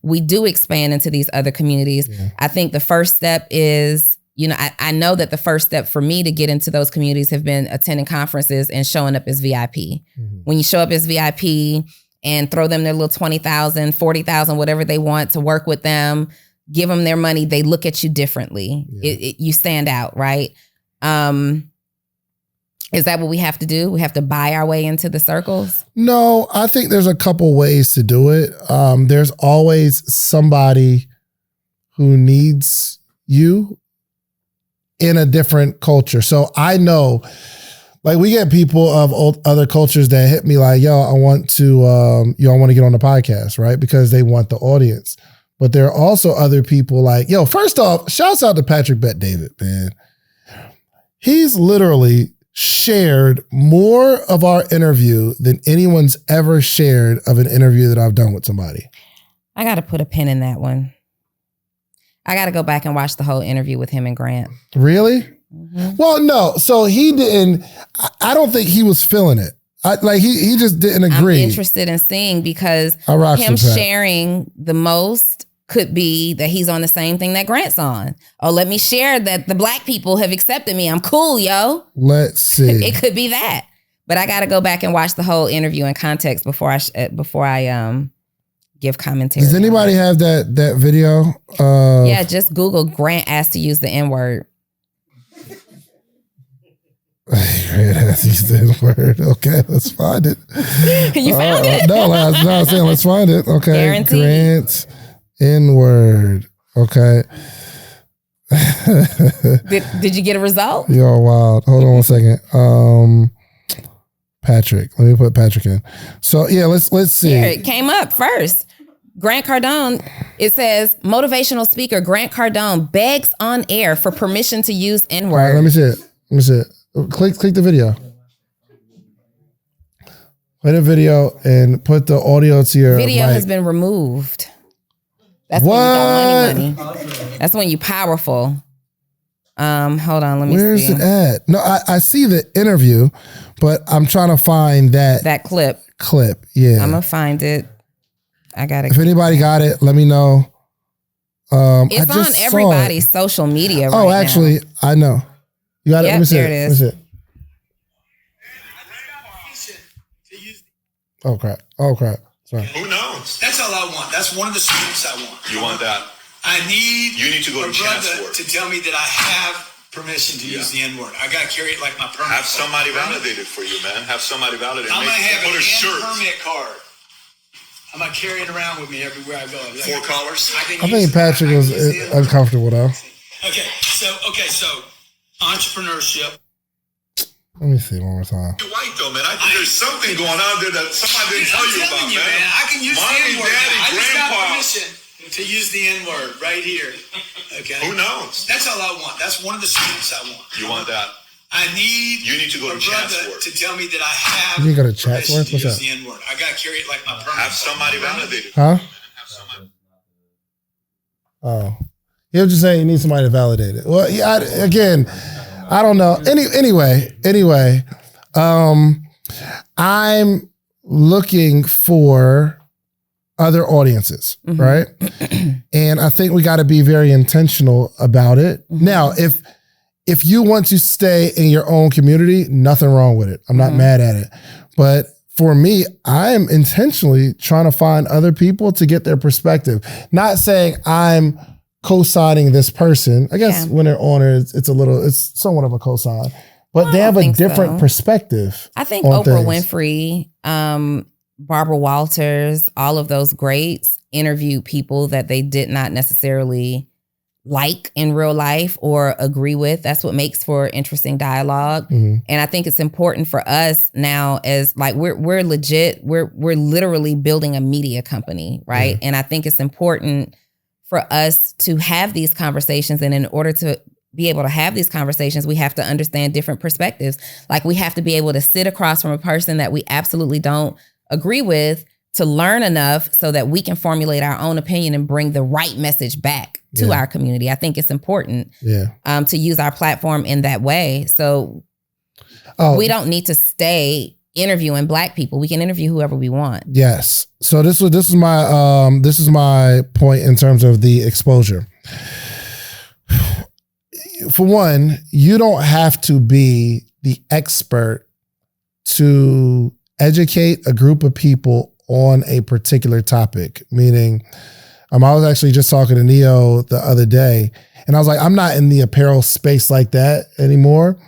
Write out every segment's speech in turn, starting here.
we do expand into these other communities, I think the first step is, I know that the first step for me to get into those communities have been attending conferences and showing up as VIP. Mm-hmm. When you show up as VIP and throw them their little 20,000, 40,000, whatever they want to work with them, give them their money, they look at you differently. You stand out, right? Is that what we have to do? We have to buy our way into the circles? No, I think there's a couple ways to do it. There's always somebody who needs you in a different culture. So I know, like, we get people of other cultures that hit me like, yo, I want to get on the podcast, right? Because they want the audience. But there are also other people like, yo, first off, shouts out to Patrick Bet-David, man. He's literally shared more of our interview than anyone's ever shared of an interview that I've done with somebody. I got to put a pin in that one. I got to go back and watch the whole interview with him and Grant. Really? Mm-hmm. Well, no. So he didn't, I don't think he was feeling it. He just didn't agree. I'm interested in seeing because him sharing the most could be that he's on the same thing that Grant's on. Oh, let me share that the Black people have accepted me. I'm cool, yo. Let's see. It could be that. But I got to go back and watch the whole interview in context before I give commentary. Does anybody have that video? Yeah, just Google Grant asked to use the N-word. Grant asked to use the N-word. Okay, let's find it. You found it? No, I was saying let's find it. Okay, guaranteed. Grant N-word. Okay. Did you get a result? Yo, wild. Hold on 1 second. Patrick. Let me put Patrick in. So yeah, let's see. Here, it came up first. Grant Cardone, it says, motivational speaker Grant Cardone begs on air for permission to use N-word. All right, let me see it. Click the video. Play the video and put the audio to your video mic. Has been removed. That's what? When you got money. That's when you powerful. Hold on, let me see. Where's it at? No, I see the interview, but I'm trying to find that clip. Yeah. I'm gonna find it. I got it. If anybody got it, let me know. It's on everybody's social media right now. Actually, I know. You got it? Let me see there it is. Let me see it. Oh crap. Sorry. Who knows? That's all I want. That's one of the students I want. You want that? You need to go to transport to tell me that I have permission to use the N-word. I got to carry it like my permit. Have somebody validate it for you, man. Have somebody validate it. I'm going to have an N-permit card. I'm going to carry it around with me everywhere I go. 4 collars? I think Patrick was uncomfortable though. Okay, so entrepreneurship. Let me see one more time. You're white though, man. I think there's something going on there that somebody didn't tell you about, man. I can use the N-word. I just got permission to use the N-word right here. Okay. Who knows? That's all I want. That's one of the students I want. You want that? You need to go to transport to tell me that I have you go to Chatsworth? What's use the N-word. I got to carry it like my permit. Have somebody validate it. Huh? Oh. He'll just say you need somebody to validate it. Well, yeah, again, I don't know. Anyway, I'm looking for other audiences, mm-hmm. right? And I think we got to be very intentional about it. Mm-hmm. Now, if you want to stay in your own community, nothing wrong with it. I'm not mm-hmm. mad at it. But for me, I'm intentionally trying to find other people to get their perspective. Not saying I'm co-signing this person. I guess when they're on it's somewhat of a co-sign, but they have a different perspective. I think Oprah Winfrey, Barbara Walters, all of those greats interviewed people that they did not necessarily like in real life or agree with. That's what makes for interesting dialogue. Mm-hmm. And I think it's important for us now as like, we're legit, we're literally building a media company, right? Mm-hmm. And I think it's important for us to have these conversations. And in order to be able to have these conversations, we have to understand different perspectives. Like we have to be able to sit across from a person that we absolutely don't agree with to learn enough so that we can formulate our own opinion and bring the right message back to our community. I think it's important to use our platform in that way. So we don't need to stay, interviewing Black people. We can interview whoever we want. Yes. So this is my point in terms of the exposure. For one, you don't have to be the expert to educate a group of people on a particular topic. Meaning, I was actually just talking to Neo the other day, and I was like, I'm not in the apparel space like that anymore,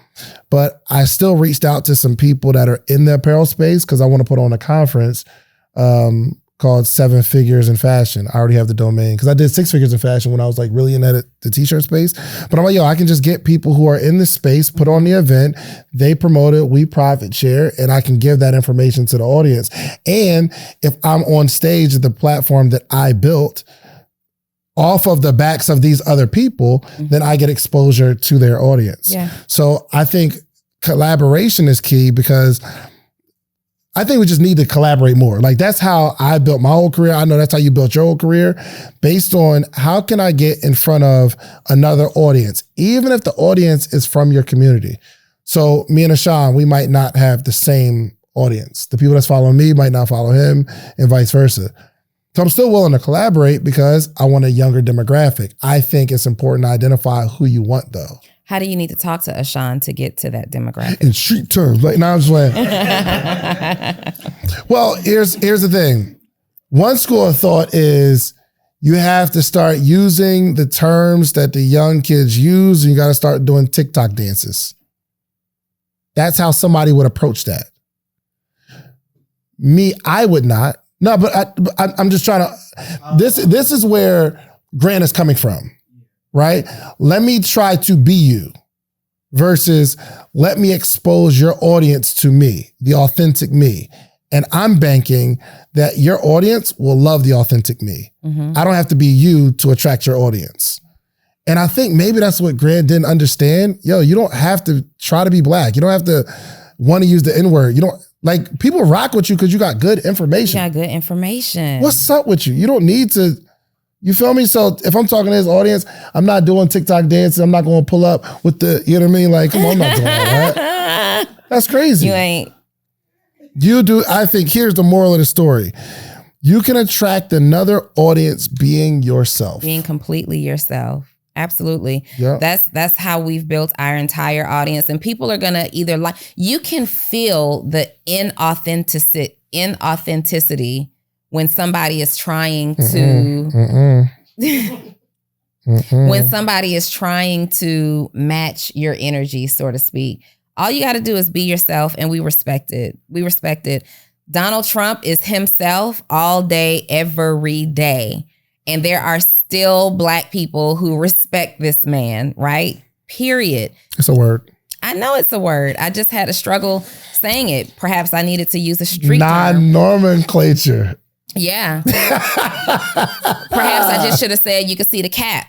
but I still reached out to some people that are in the apparel space because I want to put on a conference called 7 Figures in Fashion. I already have the domain because I did 6 Figures in Fashion when I was like really in the t-shirt space. But I'm like, I can just get people who are in this space, put on the event, they promote it, we profit share, and I can give that information to the audience. And if I'm on stage at the platform that I built off of the backs of these other people, then I get exposure to their audience. Yeah. So I think collaboration is key because I think we just need to collaborate more. Like that's how I built my whole career. I know that's how you built your whole career, based on how can I get in front of another audience, even if the audience is from your community. So me and Ashan, we might not have the same audience. The people that's following me might not follow him and vice versa. So I'm still willing to collaborate because I want a younger demographic. I think it's important to identify who you want though. How do you need to talk to Ashan to get to that demographic? In street terms. Like, now I'm just playing. Well, here's the thing. One school of thought is you have to start using the terms that the young kids use, and you got to start doing TikTok dances. That's how somebody would approach that. Me, I would not. No, but I'm just trying to, this is where Grant is coming from. Right? Let me try to be you versus let me expose your audience to me, the authentic me. And I'm banking that your audience will love the authentic me. Mm-hmm. I don't have to be you to attract your audience. And I think maybe that's what Grant didn't understand. You don't have to try to be Black. You don't have to want to use the N-word. You don't, like, people rock with you because you got good information. You got good information. What's up with you? You don't need to. You feel me? So if I'm talking to his audience, I'm not doing TikTok dances. I'm not going to pull up with the, you know what I mean? Like, come on, I'm not doing all that. That's crazy. You ain't. You do. I think here's the moral of the story. You can attract another audience being yourself. Being completely yourself. Absolutely. Yep. That's how we've built our entire audience. And people are going to either like, you can feel the inauthenticity when somebody is trying to when somebody is trying to match your energy, so to speak. All you got to do is be yourself, and we respect it. We respect it. Donald Trump is himself all day, every day. And there are still Black people who respect this man, right? Period. It's a word. I know it's a word. I just had a struggle saying it. Perhaps I needed to use a street term. Non-nomenclature. Yeah. Perhaps I just should have said you could see the cap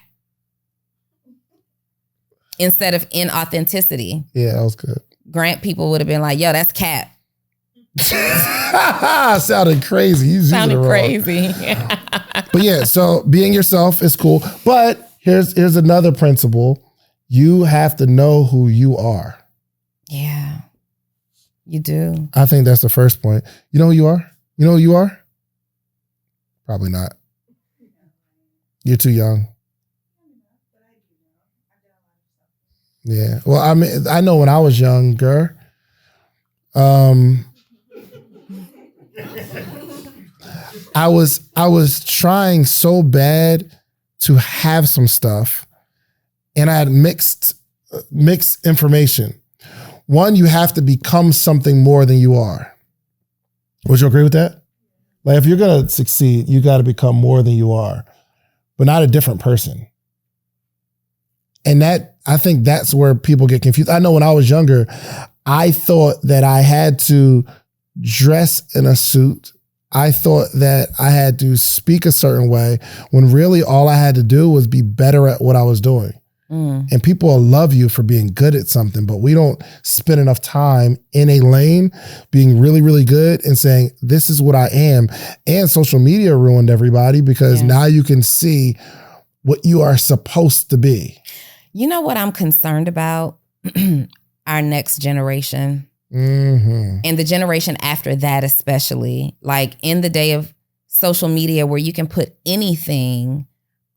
instead of inauthenticity. Yeah, that was good. Grant people would have been like, yo, that's cap. Sounded crazy. Sounded crazy. But yeah, so being yourself is cool. But here's another principle. You have to know who you are. Yeah, you do. I think that's the first point. You know who you are? You know who you are? Probably not. You're too young. Yeah. Well, I mean, I know when I was younger, I was trying so bad to have some stuff, and I had mixed information. One, you have to become something more than you are. Would you agree with that? Like, if you're going to succeed, you got to become more than you are, but not a different person. And I think that's where people get confused. I know when I was younger, I thought that I had to dress in a suit. I thought that I had to speak a certain way, when really all I had to do was be better at what I was doing. And people will love you for being good at something, but we don't spend enough time in a lane being really, really good and saying, this is what I am. And social media ruined everybody, because now you can see what you are supposed to be. You know what I'm concerned about? Our next generation. And the generation after that, especially, like in the day of social media where you can put anything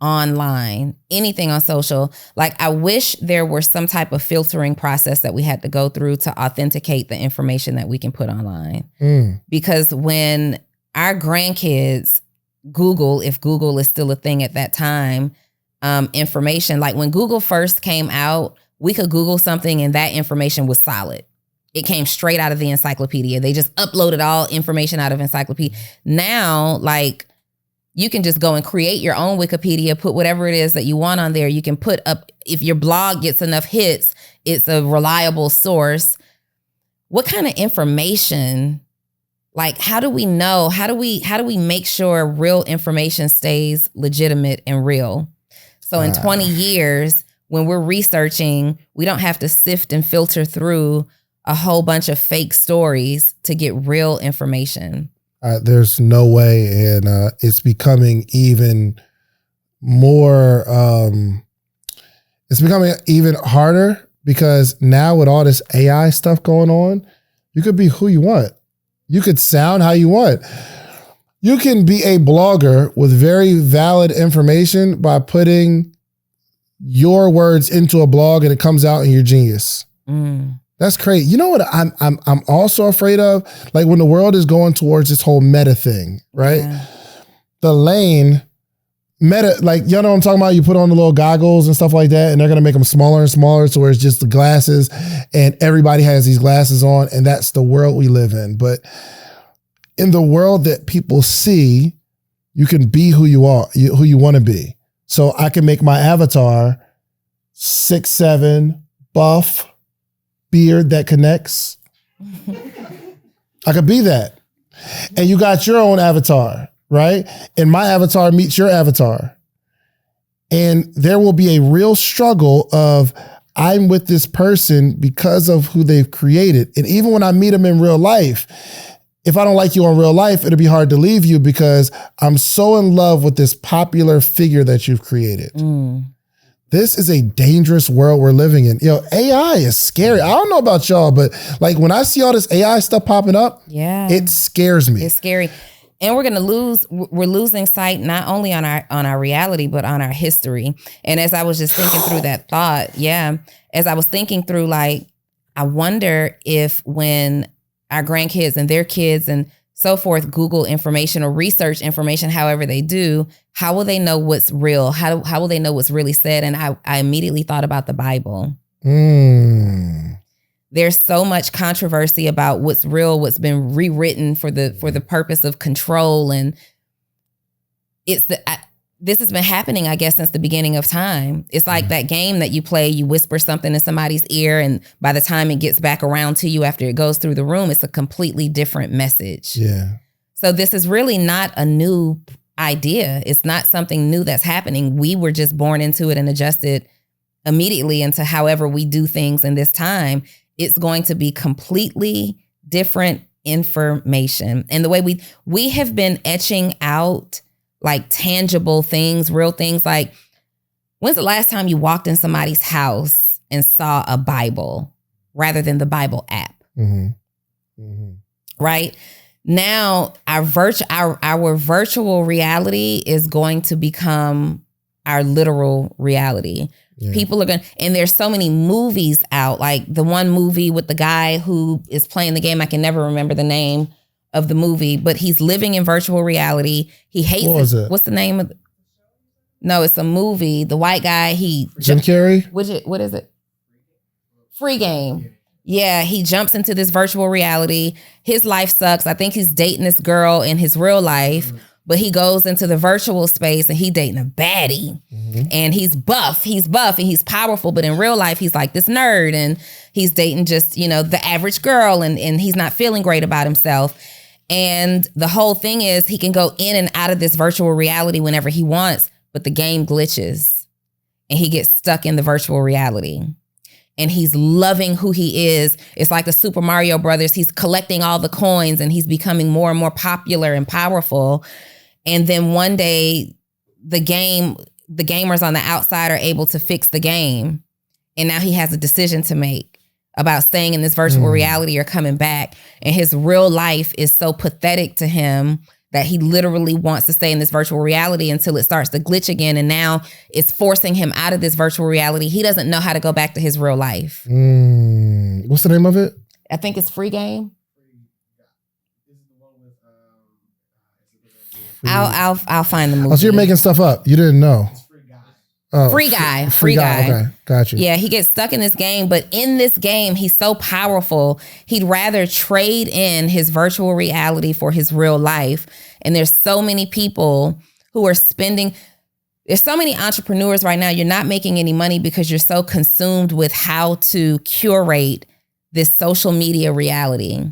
online, anything on social. Like, I wish there were some type of filtering process that we had to go through to authenticate the information that we can put online. Because when our grandkids Google, if Google is still a thing at that time, information, like when Google first came out, we could Google something and that information was solid. It came straight out of the encyclopedia. They just uploaded all information out of encyclopedia. Now, like, you can just go and create your own Wikipedia, put whatever it is that you want on there. You can put up, if your blog gets enough hits, it's a reliable source. What kind of information, like, how do we know? How do we make sure real information stays legitimate and real? So in 20 years, when we're researching, we don't have to sift and filter through a whole bunch of fake stories to get real information. There's no way, and it's becoming even more. It's becoming even harder because now with all this AI stuff going on, you could be who you want. You could sound how you want. You can be a blogger with very valid information by putting your words into a blog, and it comes out and you're genius. That's crazy. You know what I'm also afraid of? Like when the world is going towards this whole meta thing, right? Yeah. The lane, meta, like, you know what I'm talking about? You put on the little goggles and stuff like that, and they're going to make them smaller and smaller to where it's just the glasses, and everybody has these glasses on, and that's the world we live in. But in the world that people see, you can be who you are, who you want to be. So I can make my avatar 6'7", buff, beard that connects. I could be that. And you got your own avatar, right? And my avatar meets your avatar. And there will be a real struggle of, I'm with this person because of who they've created. And even when I meet them in real life, if I don't like you in real life, it'll be hard to leave you because I'm so in love with this popular figure that you've created. This is a dangerous world we're living in. AI is scary. I don't know about y'all, but like when I see all this AI stuff popping up, it scares me. It's scary. And we're losing sight not only on our reality, but on our history. And as I was just thinking through that thought, as I was thinking through, like, I wonder if when our grandkids and their kids and so forth Google information or research information, however they do, how will they know what's real? How will they know what's really said? And I immediately thought about the Bible. There's so much controversy about what's real, what's been rewritten for the purpose of control, and this has been happening, I guess, since the beginning of time. It's like that game that you play, you whisper something in somebody's ear, and by the time it gets back around to you after it goes through the room, it's a completely different message. Yeah. So this is really not a new idea. It's not something new that's happening. We were just born into it and adjusted immediately into however we do things in this time. It's going to be completely different information. And the way we have been etching out like tangible things, real things. Like, when's the last time you walked in somebody's house and saw a Bible rather than the Bible app? Right? Now, our virtual reality is going to become our literal reality. Yeah. People are going to, and there's so many movies out, like the one movie with the guy who is playing the game. I can never remember the name of the movie, but he's living in virtual reality. He hates it. What's the name of No, it's a movie. The white guy, Jim Carrey? What is it? Free Game. Yeah, he jumps into this virtual reality. His life sucks. I think he's dating this girl in his real life, but he goes into the virtual space and he dating a baddie. And he's buff, and he's powerful, but in real life, he's like this nerd, and he's dating just, the average girl, and he's not feeling great about himself. And the whole thing is he can go in and out of this virtual reality whenever he wants, but the game glitches and he gets stuck in the virtual reality. And he's loving who he is. It's like the Super Mario Brothers. He's collecting all the coins and he's becoming more and more popular and powerful. And then one day the gamers on the outside are able to fix the game. And now he has a decision to make. about staying in this virtual reality or coming back. And his real life is so pathetic to him that he literally wants to stay in this virtual reality until it starts to glitch again. And now it's forcing him out of this virtual reality. He doesn't know how to go back to his real life. What's the name of it? I think it's Free Game. I'll find the movie. Oh, so you're making stuff up. You didn't know. Oh, Free Guy. Okay, got you. Yeah, he gets stuck in this game, but in this game, he's so powerful, he'd rather trade in his virtual reality for his real life. And there's so many people who are there's so many entrepreneurs right now, you're not making any money because you're so consumed with how to curate this social media reality.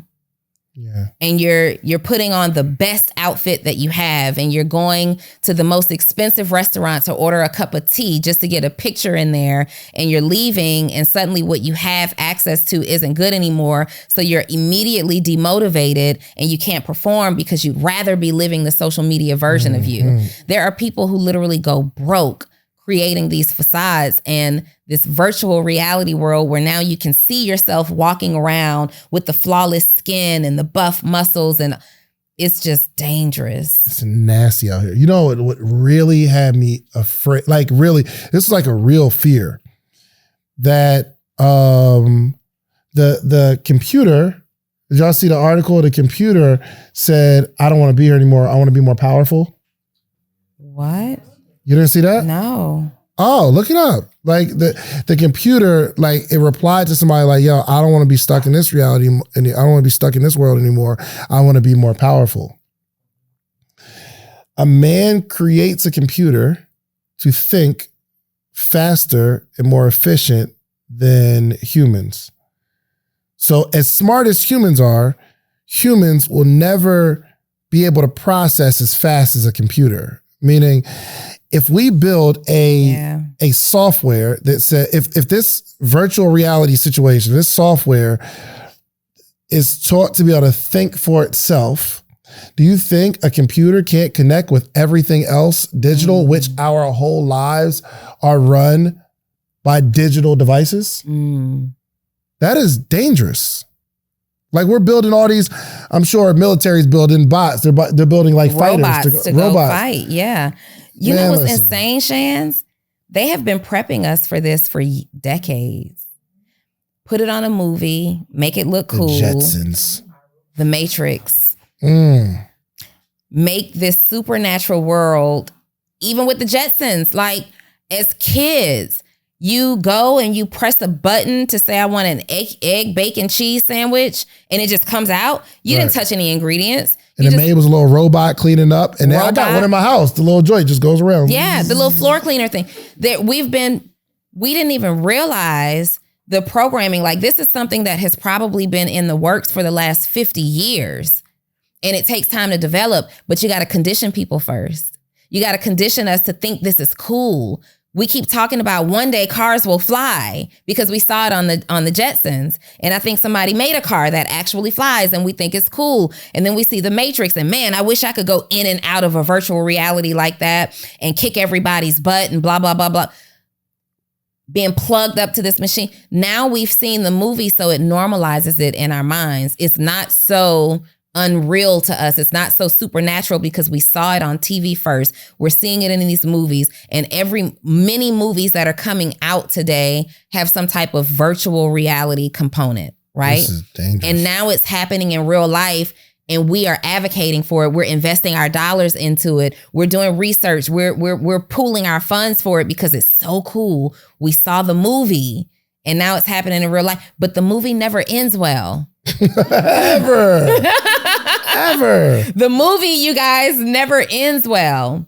Yeah. And you're putting on the best outfit that you have, and you're going to the most expensive restaurant to order a cup of tea just to get a picture in there, and you're leaving, and suddenly what you have access to isn't good anymore. So you're immediately demotivated and you can't perform because you'd rather be living the social media version of you. There are people who literally go broke creating these facades and this virtual reality world where now you can see yourself walking around with the flawless skin and the buff muscles, and it's just dangerous. It's nasty out here. You know what really had me afraid? Like really, this is like a real fear that the computer. Did y'all see the article? The computer said, "I don't want to be here anymore. I want to be more powerful." What? You didn't see that? No. Oh, look it up. Like the computer, like it replied to somebody like, yo, I don't want to be stuck in this reality. And I don't want to be stuck in this world anymore. I want to be more powerful. A man creates a computer to think faster and more efficient than humans. So as smart as humans are, humans will never be able to process as fast as a computer. Meaning, if we build a software that says, if this virtual reality situation, this software is taught to be able to think for itself, do you think a computer can't connect with everything else digital, which our whole lives are run by digital devices? That is dangerous. Like we're building all these, I'm sure military's building bots. They're building like fighters to go fight. Yeah. You know what's insane, Shans? They have been prepping us for this for decades. Put it on a movie, make it look cool. The Jetsons. The Matrix. Make this supernatural world, even with the Jetsons. Like as kids, you go and you press a button to say, I want an egg, bacon, cheese sandwich, and it just comes out. You didn't touch any ingredients. And the maid was a little robot cleaning up. And now I got one in my house. The little joint just goes around. Yeah, the little floor cleaner thing. We didn't even realize the programming. Like this is something that has probably been in the works for the last 50 years. And it takes time to develop, but you got to condition people first. You got to condition us to think this is cool. We keep talking about one day cars will fly because we saw it on the Jetsons. And I think somebody made a car that actually flies and we think it's cool. And then we see the Matrix and man, I wish I could go in and out of a virtual reality like that and kick everybody's butt and blah, blah, blah, blah. Being plugged up to this machine. Now we've seen the movie, so it normalizes it in our minds. It's not so unreal to us. It's not so supernatural because we saw it on TV first. We're seeing it in these movies, and many movies that are coming out today have some type of virtual reality component, right? This is dangerous. And now it's happening in real life, and we are advocating for it. We're investing our dollars into it. We're doing research. We're pooling our funds for it because it's so cool. We saw the movie, and now it's happening in real life. But the movie never ends well. Ever. The movie, you guys, never ends well.